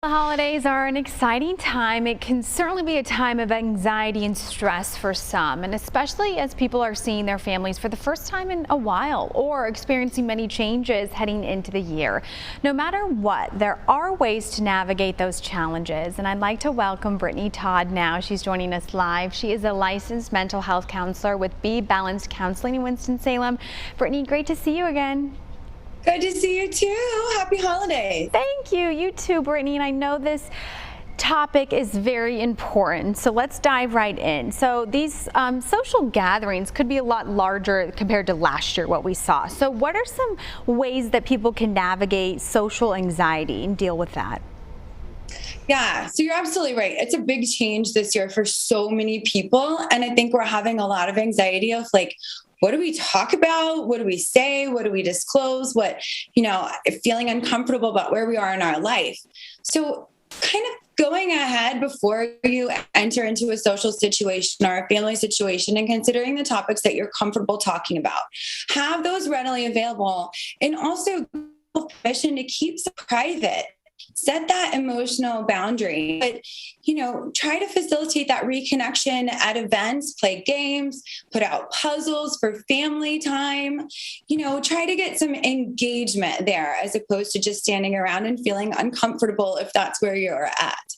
The holidays are an exciting time. It can certainly be a time of anxiety and stress for some, and especially as people are seeing their families for the first time in a while or experiencing many changes heading into the year. No matter what, there are ways to navigate those challenges, and I'd like to welcome Brittany Todd now. She's joining us live. She is a licensed mental health counselor with Be Balanced Counseling in Winston-Salem. Brittany, great to see you again. Good to see you too. Happy holidays. Thank you. You too, Brittany. And I know this topic is very important, so let's dive right in. So these social gatherings could be a lot larger compared to last year, what we saw. So what are some ways that people can navigate social anxiety and deal with that? Yeah, so you're absolutely right. It's a big change this year for so many people. And I think we're having a lot of anxiety of like, what do we talk about? What do we say? What do we disclose? Feeling uncomfortable about where we are in our life. So kind of going ahead before you enter into a social situation or a family situation and considering the topics that you're comfortable talking about. Have those readily available, and also permission to keep it private. Set that emotional boundary, but try to facilitate that reconnection at events, play games, put out puzzles for family time, try to get some engagement there as opposed to just standing around and feeling uncomfortable if that's where you're at.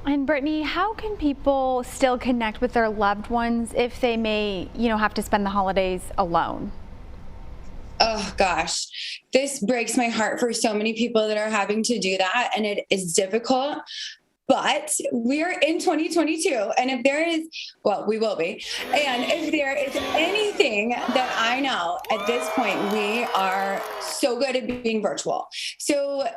And Brittany, how can people still connect with their loved ones if they may, have to spend the holidays alone? Oh gosh, this breaks my heart for so many people that are having to do that, and it is difficult. But we're in 2022, and if there is, well, we will be. And if there is anything that I know at this point, we are so good at being virtual. So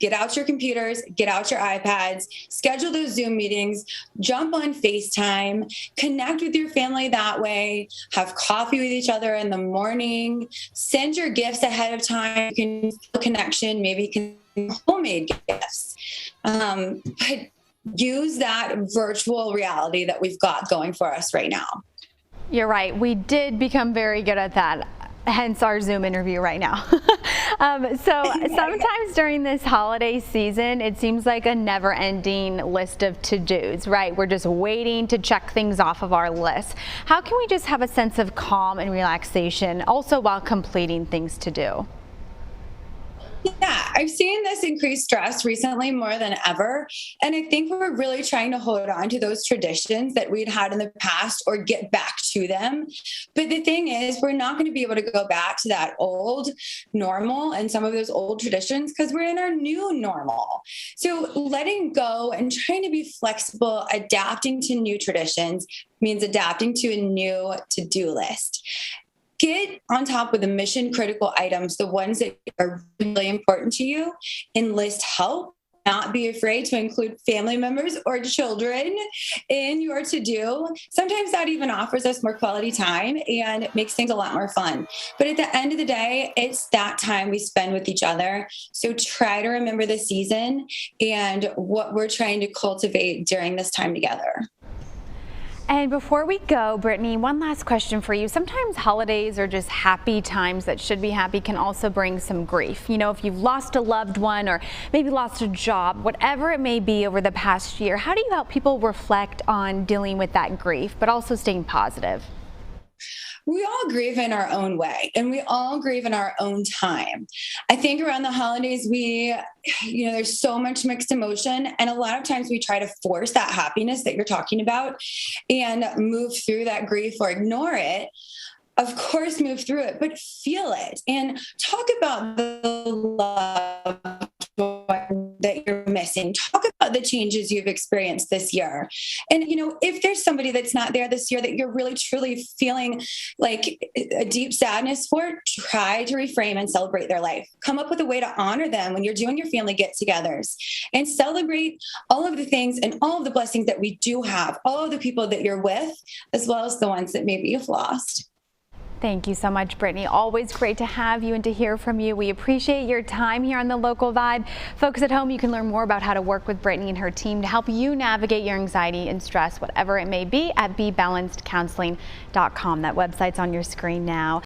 get out your computers, get out your iPads, schedule those Zoom meetings, jump on FaceTime, connect with your family that way, have coffee with each other in the morning, send your gifts ahead of time. You can feel connection, maybe you can homemade gifts. But use that virtual reality that we've got going for us right now. You're right. We did become very good at that. Hence our Zoom interview right now. So sometimes during this holiday season, it seems like a never-ending list of to-dos, right? We're just waiting to check things off of our list. How can we just have a sense of calm and relaxation also while completing things to do? Yeah, I've seen this increased stress recently more than ever. And I think we're really trying to hold on to those traditions that we'd had in the past or get back to them. But the thing is, we're not going to be able to go back to that old normal and some of those old traditions because we're in our new normal. So letting go and trying to be flexible, adapting to new traditions means adapting to a new to-do list. Get on top of the mission critical items, the ones that are really important to you. Enlist help. Not be afraid to include family members or children in your to-do. Sometimes that even offers us more quality time and makes things a lot more fun. But at the end of the day, it's that time we spend with each other. So try to remember the season and what we're trying to cultivate during this time together. And before we go, Brittany, one last question for you. Sometimes holidays are just happy times that should be happy can also bring some grief. If you've lost a loved one or maybe lost a job, whatever it may be over the past year, how do you help people reflect on dealing with that grief, but also staying positive? We all grieve in our own way, and we all grieve in our own time. I think around the holidays, there's so much mixed emotion, and a lot of times we try to force that happiness that you're talking about and move through that grief or ignore it. Of course, move through it, but feel it and talk about the love that you're missing. Talk about the changes you've experienced this year. And, if there's somebody that's not there this year that you're really, truly feeling like a deep sadness for, try to reframe and celebrate their life. Come up with a way to honor them when you're doing your family get-togethers and celebrate all of the things and all of the blessings that we do have, all of the people that you're with, as well as the ones that maybe you've lost. Thank you so much, Brittany. Always great to have you and to hear from you. We appreciate your time here on The Local Vibe. Folks at home, you can learn more about how to work with Brittany and her team to help you navigate your anxiety and stress, whatever it may be, at BeBalancedCounseling.com. That website's on your screen now.